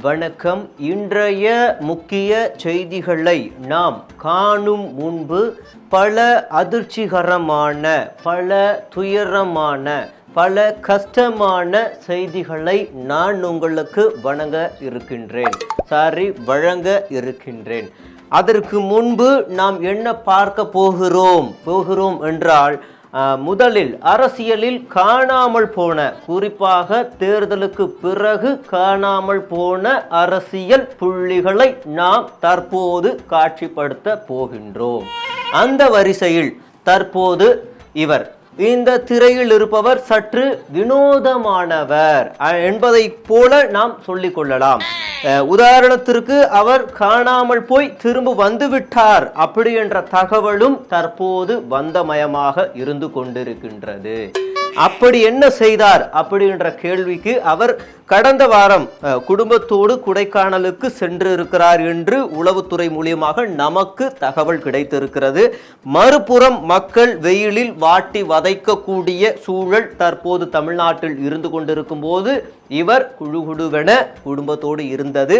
வணக்கம். இன்றைய முக்கிய செய்திகளை நாம் காணும் முன்பு பல அதிர்ச்சிகரமான, பல துயரமான, பல கஷ்டமான செய்திகளை நான் உங்களுக்கு வழங்க இருக்கின்றேன். அதற்கு முன்பு நாம் என்ன பார்க்க போகிறோம் என்றால், முதலில் அரசியலில் காணாமல் போன, குறிப்பாக தேர்தலுக்கு பிறகு காணாமல் போன அரசியல் புள்ளிகளை நாம் தற்போது காட்சிப்படுத்த போகின்றோம். அந்த வரிசையில் தற்போது இந்த திரையில் இருப்பவர் சற்று வினோதமானவர் என்பதை போல நாம் சொல்லிக் கொள்ளலாம். உதாரணத்திற்கு அவர் காணாமல் போய் திரும்ப வந்துவிட்டார் அப்படி என்ற தகவலும் தற்போது வந்தமயமாக இருந்து கொண்டிருக்கின்றது. அப்படி என்ன செய்தார் அப்படின்ற கேள்விக்கு, அவர் கடந்த வாரம் குடும்பத்தோடு கொடைக்கானலுக்கு சென்றிருக்கிறார் என்று உளவுத்துறை மூலியமாக நமக்கு தகவல் கிடைத்திருக்கிறது. மறுபுறம் மக்கள் வெயிலில் வாட்டி வதைக்கக்கூடிய சூழல் தற்போது தமிழ்நாட்டில் இருந்து கொண்டிருக்கும் போது இவர் குழுகுழுவென குடும்பத்தோடு இருந்தது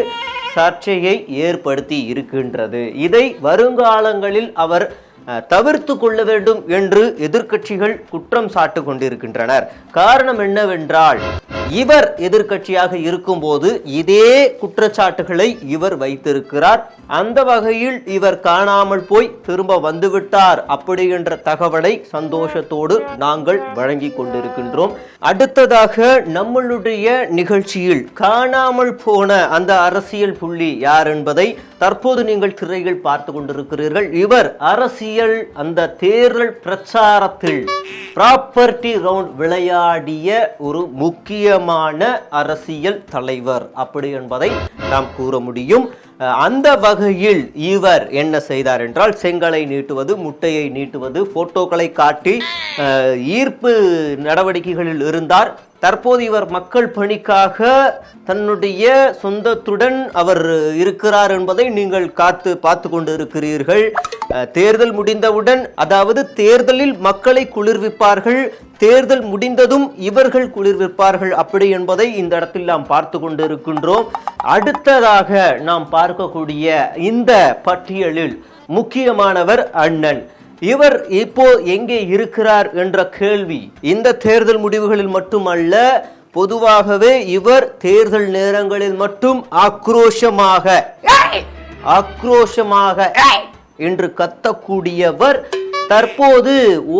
சர்ச்சையை ஏற்படுத்தி இருக்கின்றது. இதை வருங்காலங்களில் அவர் தவிர்த்து கொள்ள வேண்டும் என்று எதிர்க்கட்சிகள் குற்றம் சாட்டு கொண்டிருக்கின்றனர். காரணம் என்னவென்றால், இவர் எதிர்க்கட்சியாக இருக்கும்போது இதே குற்றச்சாட்டுகளை இவர் வைத்திருக்கிறார். அந்த வகையில் இவர் காணாமல் போய் திரும்ப வந்துவிட்டார் அப்படி என்ற தகவலை சந்தோஷத்தோடு நாங்கள் வழங்கி கொண்டிருக்கின்றோம். அடுத்ததாக நம்மளுடைய நிகழ்ச்சியில் காணாமல் போன அந்த அரசியல் புள்ளி யார் என்பதை தற்போது நீங்கள் திரையில் பார்த்து கொண்டிருக்கிறீர்கள். இவர் அரசியல் அந்த தேர்தல் பிரச்சாரத்தில் ப்ராப்பர்ட்டி ரவுண்ட் விளையாடிய ஒரு முக்கியமான அரசியல் தலைவர் அப்படி என்பதை நாம் கூற முடியும். அந்த வகையில் இவர் என்ன செய்தார் என்றால், செங்கலை நீட்டுவது, முட்டையை நீட்டுவது, போட்டோக்களை காட்டி ஈர்ப்பு நடவடிக்கைகளில் இருந்தார். தற்போது இவர் மக்கள் பணிக்காக தன்னுடைய சொந்தத்துடன் அவர் இருக்கிறார் என்பதை நீங்கள் பார்த்து கொண்டு இருக்கிறீர்கள். தேர்தல் முடிந்தவுடன், அதாவது தேர்தலில் மக்களை குளிர்விப்பார்கள், தேர்தல் முடிந்ததும் இவர்கள் குளிர்விப்பார்கள் அப்படி என்பதை இந்த இடத்தில் நாம் பார்த்து கொண்டு இருக்கின்றோம். அடுத்ததாக நாம் பார்க்கக்கூடிய இந்த பட்டியலில் முக்கியமானவர் அண்ணன். இவர் இப்போ எங்கே இருக்கிறார் என்ற கேள்வி இந்த தேர்தல் முடிவுகளில் மட்டுமல்ல, பொதுவாகவே இவர் தேர்தல் நேரங்களில் மட்டும் ஆக்ரோஷமாக என்று கத்தக்கூடியவர் தற்போது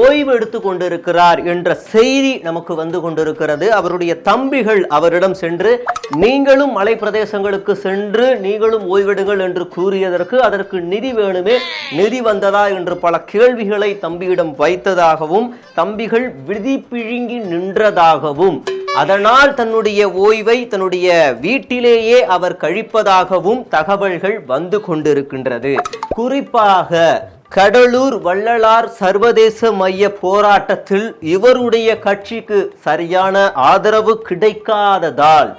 ஓய்வு எடுத்துக் கொண்டிருக்கிறார் என்ற செய்தி நமக்கு வந்து கொண்டிருக்கிறது. அவருடைய தம்பிகள் அவரிடம் சென்று, நீங்களும் மலை பிரதேசங்களுக்கு சென்று நீங்களும் ஓய்வெடுங்கள் என்று கூறியதற்கு அதற்கு நிதி வேணுமே, நிதி வந்ததா என்று பல கேள்விகளை தம்பியிடம் வைத்ததாகவும், தம்பிகள் விதி பிழுங்கி நின்றதாகவும், அதனால் தன்னுடைய ஓய்வை தன்னுடைய வீட்டிலேயே அவர் கழிப்பதாகவும் தகவல்கள் வந்து கொண்டிருக்கின்றது. குறிப்பாக கடலூர் வள்ளலார் சர்வதேச மைய போராட்டத்தில் இவருடைய கட்சிக்கு சரியான ஆதரவு கிடைக்காததால்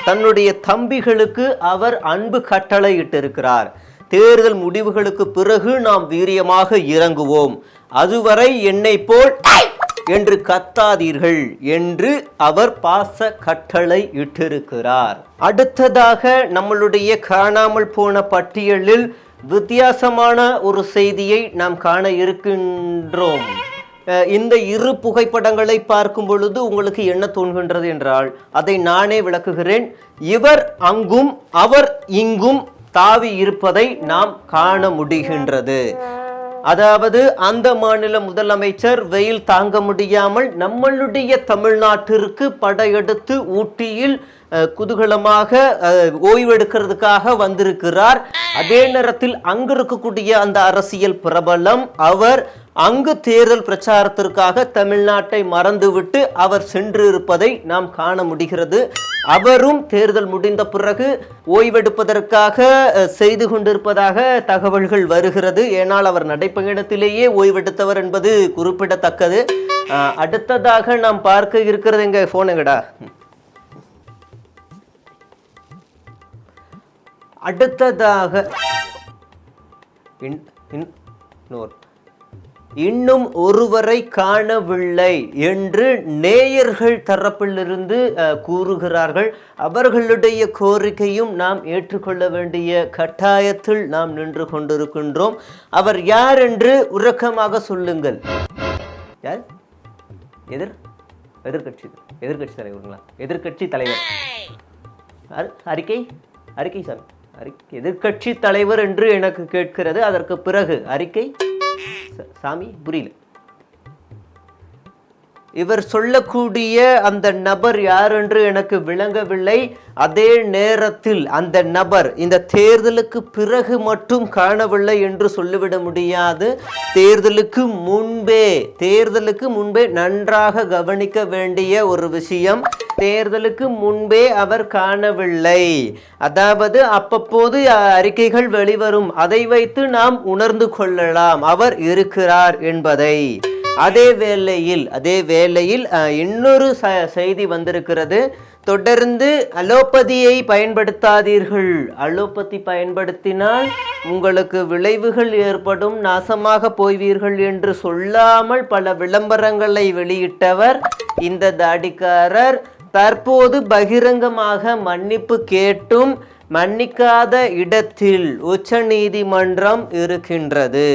தன்னுடைய தம்பிகளுக்கு அவர் அன்பு கட்டளையிட்டிருக்கிறார். தேர்தல் முடிவுகளுக்கு பிறகு நாம் வீரியமாக இறங்குவோம், அதுவரை என்னை போல் என்று கத்தாதீர்கள் என்று அவர் பாச கட்டளை இட்டிருக்கிறார். அடுத்ததாக நம்மளுடைய காணாமல் போன பட்டியலில் வித்தியாசமான ஒரு செய்தியை நாம் காண இருக்கின்றோம். இந்த இரு புகைப்படங்களை பார்க்கும் பொழுது உங்களுக்கு என்ன தோன்கின்றது என்றால், அதை நானே விளக்குகிறேன். இவர் அங்கும் அவர் இங்கும் தாவி இருப்பதை நாம் காண முடிகின்றது. அதாவது அந்த மாநில முதலமைச்சர் வெயில் தாங்க முடியாமல் நம்மளுடைய தமிழ்நாட்டிற்கு படையெடுத்து ஊட்டியில் குதூகலமாக ஓய்வெடுக்கிறதுக்காக வந்திருக்கிறார். அதே நேரத்தில் அங்கு இருக்கக்கூடிய அந்த அரசியல் பிரபலம் அவர் அங்கு தேர்தல் பிரச்சாரத்திற்காக தமிழ்நாட்டை மறந்துவிட்டு அவர் சென்று இருப்பதை நாம் காண முடிகிறது. அவரும் தேர்தல் முடிந்த பிறகு ஓய்வெடுப்பதற்காக செய்து கொண்டிருப்பதாக தகவல்கள் வருகிறது. ஏனால் அவர் நடைப்பயணத்திலேயே ஓய்வெடுத்தவர் என்பது குறிப்பிடத்தக்கது. அடுத்ததாக நாம் பார்க்க இருக்கிறது, எங்க போன் எங்கடா, அடுத்ததாக இன்னும் ஒருவரை காணவில்லை என்று நேயர்கள் தரப்பிலிருந்து கூறுகிறார்கள். அவர்களுடைய கோரிக்கையும் நாம் ஏற்றுக்கொள்ள வேண்டிய கட்டாயத்தில் நாம் நின்று கொண்டிருக்கின்றோம். அவர் யார் என்று உறக்கமாக சொல்லுங்கள். யார்? எதிர்கட்சி தலைவர்களா? எதிர்கட்சி தலைவர் அறிக்கை சார், எதிர்கட்சி தலைவர் என்று எனக்கு கேட்கிறது. அதற்கு பிறகு அறிக்கை சாமி புரியல. இவர் சொல்லக்கூடிய அந்த நபர் யார் என்று எனக்கு விளங்கவில்லை. அதே நேரத்தில் அந்த நபர் இந்த தேர்தலுக்கு பிறகு மட்டும் காணவில்லை என்று சொல்லிவிட முடியாது. தேர்தலுக்கு முன்பே நன்றாக கவனிக்க வேண்டிய ஒரு விஷயம். தேர்தலுக்கு முன்பே அவர் காணவில்லை. அதாவது அப்பப்போது அறிக்கைகள் வெளிவரும், அதை வைத்து நாம் உணர்ந்து கொள்ளலாம் அவர் இருக்கிறார் என்பதை. அதே வேளையில் இன்னொரு செய்தி வந்திருக்கிறது. தொடர்ந்து அலோபதியை பயன்படுத்தாதீர்கள், அலோபதி பயன்படுத்தினால் உங்களுக்கு விளைவுகள் ஏற்படும், நாசமாக போய்வீர்கள் என்று சொல்லாமல் பல விளம்பரங்களை வெளியிட்டவர் இந்த தாடிக்காரர். தற்போது பகிரங்கமாக மன்னிப்பு கேட்டும் மன்னிக்காத இடத்தில் உச்ச நீதிமன்றம் இருக்கின்றது.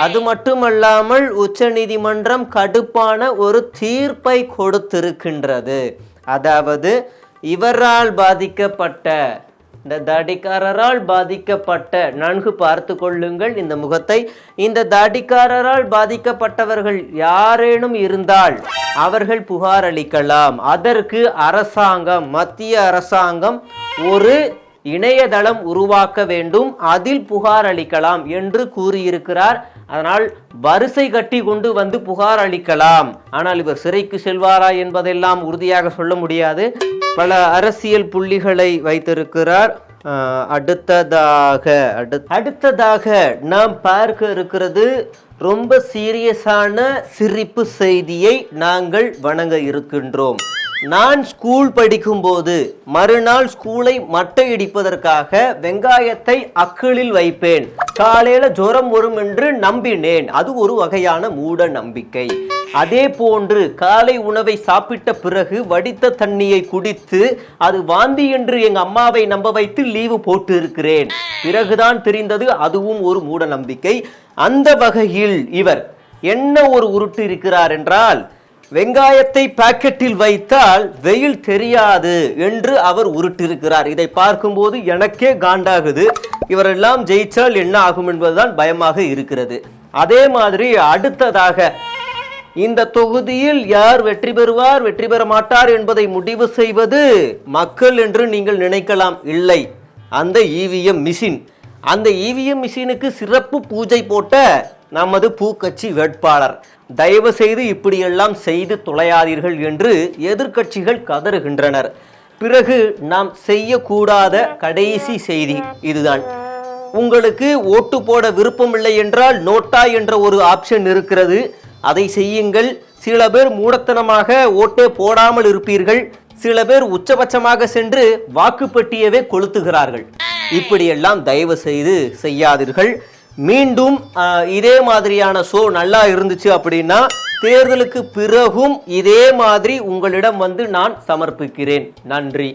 அது மட்டுமல்லாமல் உச்ச நீதிமன்றம் கடுப்பான ஒரு தீர்ப்பை கொடுத்திருக்கின்றது. அதாவது இவரால் பாதிக்கப்பட்ட, இந்த தாடிக்காரரால் பாதிக்கப்பட்ட, நன்கு பார்த்து கொள்ளுங்கள் இந்த முகத்தை, இந்த தாடிக்காரரால் பாதிக்கப்பட்டவர்கள் யாரேனும் இருந்தால் அவர்கள் புகார் அளிக்கலாம். அதற்கு மத்திய அரசாங்கம் ஒரு இணையதளம் உருவாக்க வேண்டும், அதில் புகார் அளிக்கலாம் என்று கூறியிருக்கிறார். அதனால் வரிசை கட்டி கொண்டு வந்து புகார் அளிக்கலாம். ஆனால் இவர் சிறைக்கு செல்வாரா என்பதெல்லாம் உறுதியாக சொல்ல முடியாது. பல அரசியல் புள்ளிகளை வைத்திருக்கிறார். அடுத்ததாக நாம் பார்க்க இருக்கிறது ரொம்ப சீரியஸான சிரிப்பு செய்தியை நாங்கள் வணங்க இருக்கின்றோம். நான் ஸ்கூல் படிக்கும்போது மறுநாள் ஸ்கூலை மட்டை இடிப்பதற்காக வெங்காயத்தை அக்கிளில் வைப்பேன். காலையில ஜுரம் வரும் என்று நம்பினேன். அது ஒரு வகையான மூட நம்பிக்கை. அதே போன்று காலை உணவை சாப்பிட்ட பிறகு வடித்த தண்ணியை குடித்து அது வாந்தி என்று எங்க அம்மாவை நம்ப வைத்து லீவு போட்டு இருக்கிறேன். பிறகுதான் தெரிந்தது அதுவும் ஒரு மூட நம்பிக்கை. அந்த வகையில் இவர் என்ன ஒரு உருட்டு இருக்கிறார் என்றால், வெங்காயத்தை பாக்கெட்டில் வைத்தால் வெயில் தெரியாது என்று அவர் உருட்டிருக்கிறார். இதை பார்க்கும்போது எனக்கே காண்டாகுது. இவரெல்லாம் ஜெயிச்சால் என்ன ஆகும் என்பதுதான் பயமாக இருக்கிறது. அதே மாதிரி அடுத்ததாக இந்த தொகுதியில் யார் வெற்றி பெறுவார், வெற்றி பெற மாட்டார் என்பதை முடிவு செய்வது மக்கள் என்று நீங்கள் நினைக்கலாம். இல்லை, அந்த இவிஎம் மிஷின். அந்த இவிஎம் மிஷினுக்கு சிறப்பு பூஜை போட்ட நமது பூக்கட்சி வேட்பாளர். தயவு செய்து இப்படியெல்லாம் செய்து தொலையாதீர்கள் என்று எதிர்க்கட்சிகள் கதறுகின்றனர். பிறகு நாம் செய்யக்கூடாத கடைசி செய்தி இதுதான். உங்களுக்கு ஓட்டு போட விருப்பமில்லை என்றால் நோட்டா என்ற ஒரு ஆப்ஷன் இருக்கிறது, அதை செய்யுங்கள். சில பேர் மூடத்தனமாக ஓட்டே போடாமல் இருப்பீர்கள். சில பேர் உச்சபட்சமாக சென்று வாக்குப்பெட்டியவே கொளுத்துகிறார்கள். இப்படியெல்லாம் தயவு செய்து செய்யாதீர்கள். மீண்டும் இதே மாதிரியான ஷோ நல்லா இருந்துச்சு அப்படின்னா தேர்தலுக்கு பிறகும் இதே மாதிரி உங்களிடம் வந்து நான் சமர்ப்பிக்கிறேன். நன்றி.